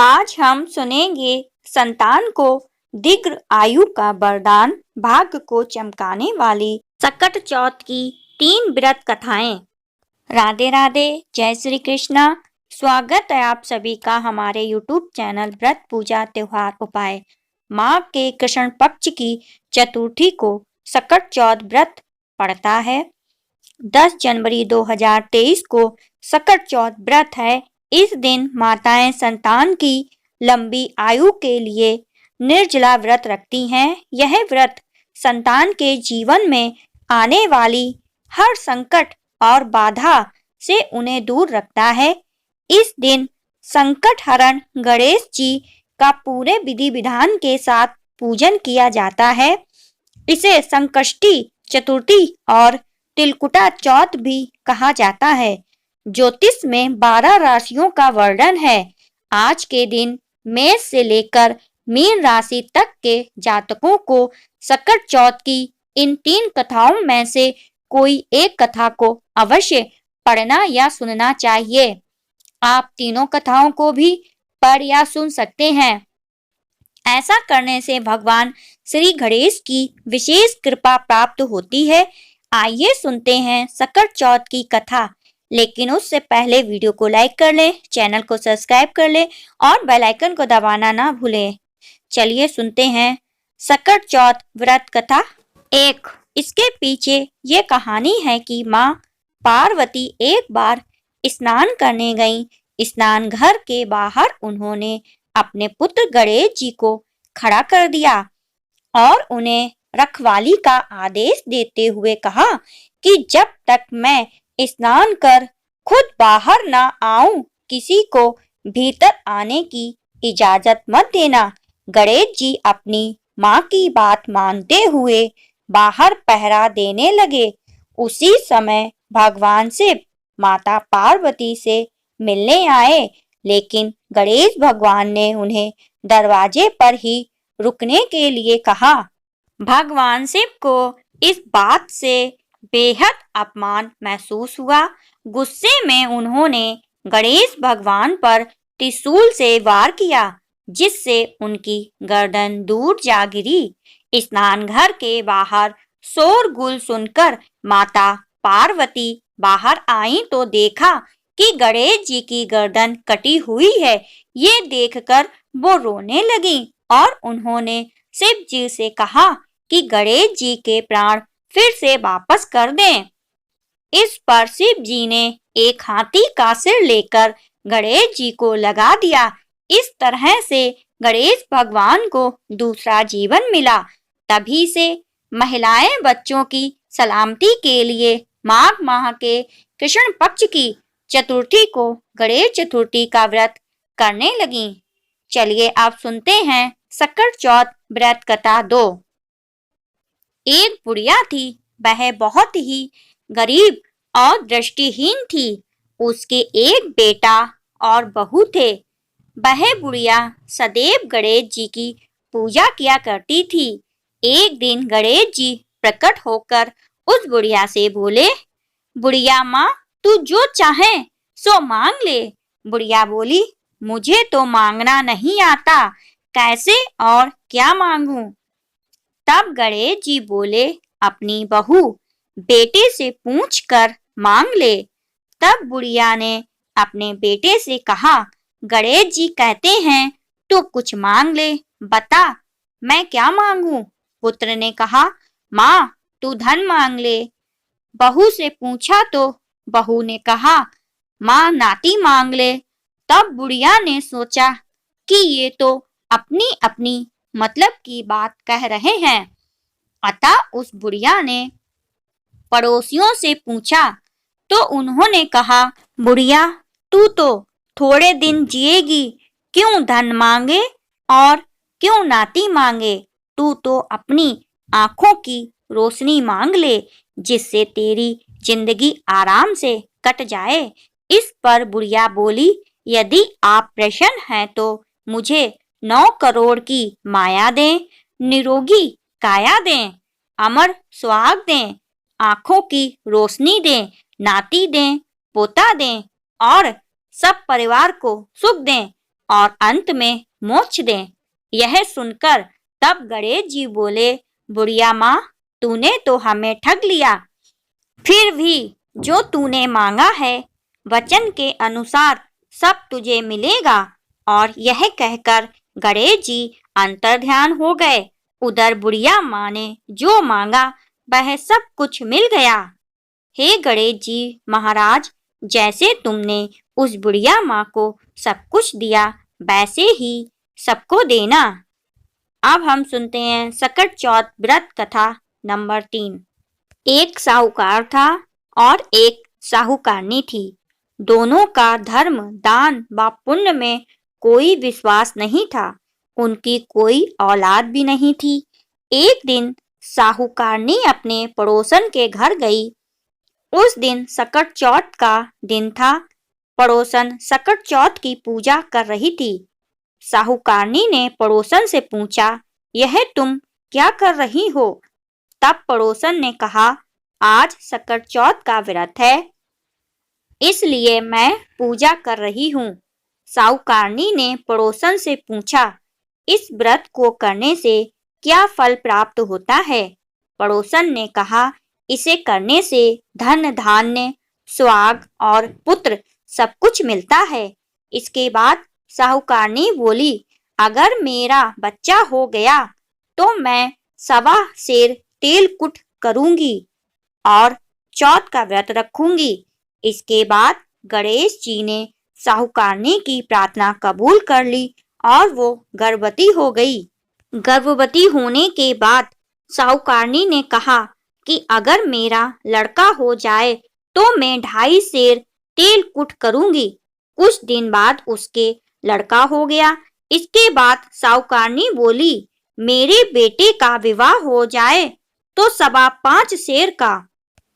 आज हम सुनेंगे संतान को दीर्घ आयु का वरदान, भाग्य को चमकाने वाली सकट चौथ की 3 व्रत कथाएं। राधे राधे, जय श्री कृष्णा। स्वागत है आप सभी का हमारे YouTube चैनल व्रत पूजा त्योहार उपाय। माँ के कृष्ण पक्ष की चतुर्थी को सकट चौथ व्रत पड़ता है। 10 जनवरी 2023 को सकट चौथ व्रत है। इस दिन माताएं संतान की लंबी आयु के लिए निर्जला व्रत रखती हैं। यह व्रत संतान के जीवन में आने वाली हर संकट और बाधा से उन्हें दूर रखता है। इस दिन संकट हरण गणेश जी का पूरे विधि विधान के साथ पूजन किया जाता है। इसे संकष्टी चतुर्थी और तिलकुटा चौथ भी कहा जाता है। ज्योतिष में 12 राशियों का वर्णन है। आज के दिन मेष से लेकर मीन राशि तक के जातकों को सकट चौथ की इन 3 कथाओं में से कोई एक कथा को अवश्य पढ़ना या सुनना चाहिए। आप तीनों कथाओं को भी पढ़ या सुन सकते हैं। ऐसा करने से भगवान श्री गणेश की विशेष कृपा प्राप्त होती है। आइए सुनते हैं सकट चौथ की कथा, लेकिन उससे पहले वीडियो को लाइक कर लें, चैनल को सब्सक्राइब कर लें और बेल आइकन को दबाना ना भूलें। चलिए सुनते हैं सकट चौथ व्रत कथा 1। इसके पीछे ये कहानी है कि माँ पार्वती एक बार स्नान करने गईं। स्नान घर के बाहर उन्होंने अपने पुत्र गणेश जी को खड़ा कर दिया और उन्हें रखवाली का आदेश देते हुए कहा कि जब तक मैं स्नान कर खुद बाहर ना आऊं, किसी को भीतर आने की इजाजत मत देना। गणेश जी अपनी माँ की बात मानते हुए बाहर पहरा देने लगे। उसी समय भगवान शिव माता पार्वती से मिलने आए, लेकिन गणेश भगवान ने उन्हें दरवाजे पर ही रुकने के लिए कहा। भगवान शिव को इस बात से बेहद अपमान महसूस हुआ। गुस्से में उन्होंने गणेश भगवान पर त्रिशूल से वार किया, जिससे उनकी गर्दन दूर जा गिरी। स्नान घर के बाहर शोरगुल सुनकर माता पार्वती बाहर आई तो देखा कि गणेश जी की गर्दन कटी हुई है। ये देखकर वो रोने लगी और उन्होंने शिव जी से कहा कि गणेश जी के प्राण फिर से वापस कर दें। इस पर शिव जी ने एक हाथी का सिर लेकर गणेश जी को लगा दिया। इस तरह से गणेश भगवान को दूसरा जीवन मिला। तभी से महिलाएं बच्चों की सलामती के लिए माघ माह के कृष्ण पक्ष की चतुर्थी को गणेश चतुर्थी का व्रत करने लगी। चलिए आप सुनते हैं सकट चौथ व्रत कथा 2। एक बुढ़िया थी। वह बहुत ही गरीब और दृष्टिहीन थी। उसके एक बेटा और बहू थे। वह बुढ़िया सदैव गणेश जी की पूजा किया करती थी। एक दिन गणेश जी प्रकट होकर उस बुढ़िया से बोले, बुढ़िया माँ, तू जो चाहे सो मांग ले। बुढ़िया बोली, मुझे तो मांगना नहीं आता, कैसे और क्या मांगूं? तब गणेश जी बोले, अपनी बहू बेटे से पूछकर मांग ले। तब बुढ़िया ने अपने बेटे से कहा, गणेश जी कहते हैं तू कुछ मांग ले, बता मैं क्या मांगूं? पुत्र ने कहा, माँ तू धन मांग ले। बहू से पूछा तो बहू ने कहा, माँ नाती मांग ले। तब बुढ़िया ने सोचा कि ये तो अपनी अपनी मतलब की बात कह रहे हैं। अतः उस बुढ़िया ने पड़ोसियों से पूछा तो उन्होंने कहा, बुढ़िया तू तो थोड़े दिन जिएगी, क्यों धन मांगे और क्यों नाती मांगे? तू तो अपनी आंखों की रोशनी मांग ले, जिससे तेरी जिंदगी आराम से कट जाए। इस पर बुढ़िया बोली, यदि आप प्रसन्न हैं तो मुझे 9 करोड़ की माया दें, निरोगी काया दें, अमर सुहाग दें, आंखों की रोशनी दें, नाती दें, पोता दें और सब परिवार को सुख दें और अंत में मोक्ष दें। यह सुनकर तब गणेश जी बोले, बुढ़िया माँ, तूने तो हमें ठग लिया। फिर भी जो तूने मांगा है वचन के अनुसार सब तुझे मिलेगा। और यह कहकर गणेश जी अंतर्ध्यान हो गए। उधर बुढ़िया माँ ने जो मांगा वह सब कुछ मिल गया। हे गणेश जी महाराज, जैसे तुमने उस बुढ़िया माँ को सब कुछ दिया वैसे ही सबको देना। अब हम सुनते हैं सकट चौथ व्रत कथा नंबर 3। एक साहूकार था और एक साहूकारनी थी। दोनों का धर्म, दान व पुण्य में कोई विश्वास नहीं था। उनकी कोई औलाद भी नहीं थी। एक दिन साहूकारनी अपने पड़ोसन के घर गई। उस दिन सकट चौथ का दिन था। पड़ोसन सकट चौथ की पूजा कर रही थी। साहूकारनी ने पड़ोसन से पूछा, यह तुम क्या कर रही हो? तब पड़ोसन ने कहा, आज सकट चौथ का व्रत है, इसलिए मैं पूजा कर रही हूँ। साहूकारनी ने पड़ोसन से पूछा, इस व्रत को करने से क्या फल प्राप्त होता है? पड़ोसन ने कहा, इसे करने से धन धान्य, सुहाग और पुत्र सब कुछ मिलता है। इसके बाद साहूकारनी बोली, अगर मेरा बच्चा हो गया तो मैं 1.25 सेर तेलकुट करूंगी और चौथ का व्रत रखूंगी। इसके बाद गणेश जी ने साहूकारनी की प्रार्थना कबूल कर ली और वो गर्भवती हो गई। गर्भवती होने के बाद साहूकारनी ने कहा कि अगर मेरा लड़का हो जाए तो मैं 2.5 सेर तेलकुट करूंगी। कुछ दिन बाद उसके लड़का हो गया। इसके बाद साहूकारनी बोली, मेरे बेटे का विवाह हो जाए तो 5.25 सेर का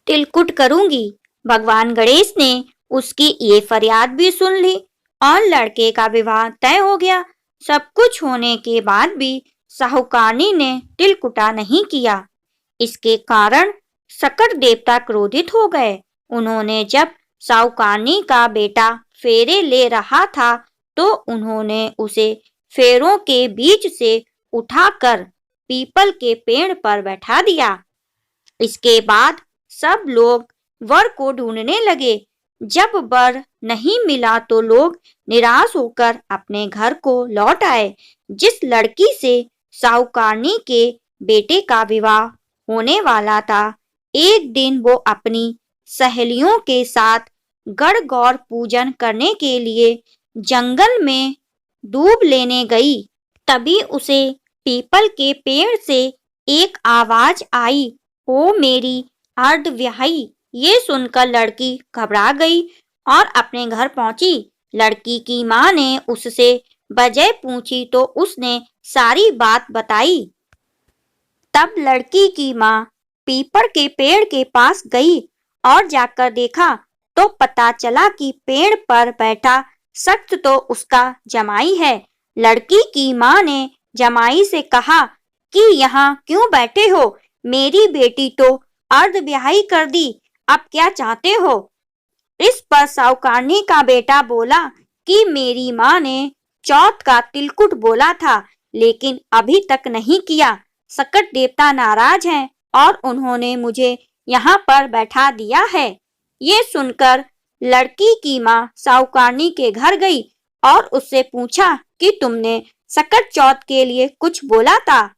तिलकुट करूंगी। भगवान गणेश ने उसकी ये फरियाद भी सुन ली और लड़के का विवाह तय हो गया। सब कुछ होने के बाद भी साहूकारनी ने तिलकुटा नहीं किया। इसके कारण सकट देवता क्रोधित हो गए। उन्होंने जब साहूकारनी का बेटा फेरे ले रहा था तो उन्होंने उसे फेरों के बीच से उठाकर पीपल के पेड़ पर बैठा दिया। इसके बाद सब लोग वर को ढूंढने लगे। जब वर नहीं मिला तो लोग निराश होकर अपने घर को लौट आए। जिस लड़की से साहूकारनी के बेटे का विवाह होने वाला था, एक दिन वो अपनी सहेलियों के साथ गणगौर पूजन करने के लिए जंगल में डूब लेने गई। तभी उसे पीपल के पेड़ से एक आवाज आई, ओ मेरी अर्धव्याही। ये सुनकर लड़की घबरा गई और अपने घर पहुंची। लड़की की माँ ने उससे वजह पूछी तो उसने सारी बात बताई। तब लड़की की माँ पीपल के पेड़ के पास गई और जाकर देखा तो पता चला कि पेड़ पर बैठा शख्स तो उसका जमाई है। लड़की की माँ ने जमाई से कहा कि यहाँ क्यों बैठे हो? मेरी बेटी तो अर्धव्याही कर दी, अब क्या चाहते हो? इस पर साहूकारनी का बेटा बोला कि मेरी माँ ने चौथ का तिलकुट बोला था लेकिन अभी तक नहीं किया। सकट देवता नाराज हैं और उन्होंने मुझे यहाँ पर बैठा दिया है। ये सुनकर लड़की की माँ साहूकारनी के घर गई और उससे पूछा कि तुमने सकट चौथ के लिए कुछ बोला था?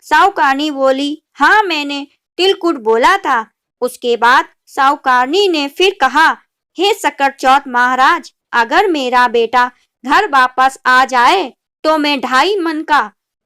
साहूकारनी बोली, हाँ मैंने तिलकुट बोला था। उसके बाद साहूकारनी ने फिर कहा, हे सकट चौथ महाराज, अगर मेरा बेटा घर वापस आ जाए तो मैं 2.5 मन का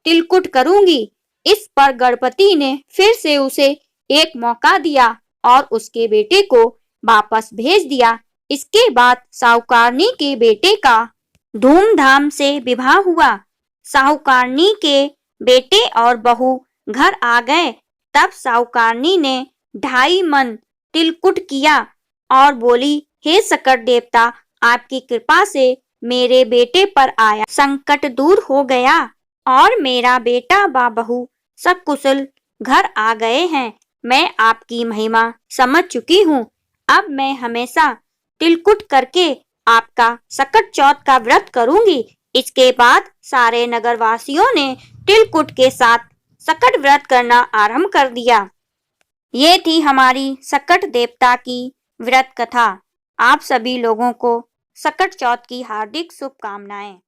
तिलकुट करूंगी। इस पर गणपति ने फिर से उसे एक मौका दिया और उसके बेटे को वापस भेज दिया। इसके बाद साहूकारनी के बेटे का धूमधाम से विवाह हुआ। साहूकारनी के बेटे और बहू घर आ गए। तब साहूकारनी ने 2.5 मन तिलकुट किया और बोली, हे सकट देवता, आपकी कृपा से मेरे बेटे पर आया संकट दूर हो गया और मेरा बेटा व बहू सकुशल घर आ गए हैं। मैं आपकी महिमा समझ चुकी हूँ। अब मैं हमेशा तिलकुट करके आपका सकट चौथ का व्रत करूंगी। इसके बाद सारे नगरवासियों ने तिलकुट के साथ सकट व्रत करना आरंभ कर दिया। ये थी हमारी सकट देवता की व्रत कथा। आप सभी लोगों को सकट चौथ की हार्दिक शुभकामनाएं।